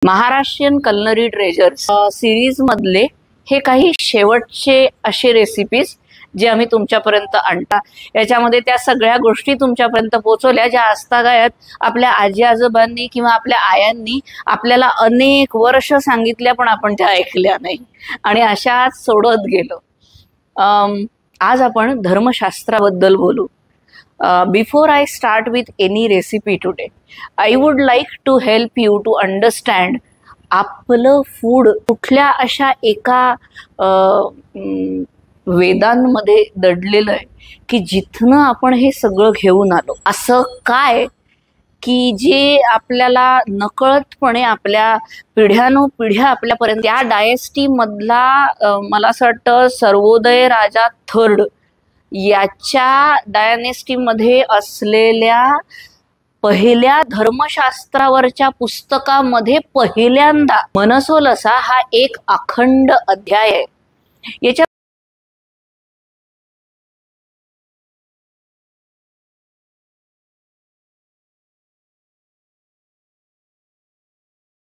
Maharashtrian culinary treasures series मधले हे काही शेवटचे असे रेसिपीज जे आम्ही तुमच्यापर्यंत आणता। याच्यामध्ये त्या सगळ्या गोष्टी तुमच्यापर्यंत पोहोचवल्या ज्या आजतागायत आपल्या आजी आजोबांनी किंवा आपल्या आयांनी आपल्याला अनेक वर्ष सांगितल्या पण आपण त्या ऐकल्या नाही आणि अशाच सोडत गेलो। आज आपण धर्मशास्त्राबद्दल बोलू। Before I start with any recipe today, I would like to help you to understand आपलं फूड कुठल्या अशा एका वेदांमध्ये दडलेलं आहे की जिथनं आपण हे सगळं घेऊन आलो। असं काय की जे आपल्याला नकळतपणे आपल्या पिढ्यानोपिढ्या आपल्यापर्यंत त्या डायस्टी मधला मला असं वाटतं सर्वोदय राजा थर्ड याच्या डायनेस्टी मध्ये असलेल्या पहिल्या धर्मशास्त्रावरच्या पुस्तकामध्ये पहिल्यांदा मनसोलसा हा एक अखंड अध्याय आहे। याच्या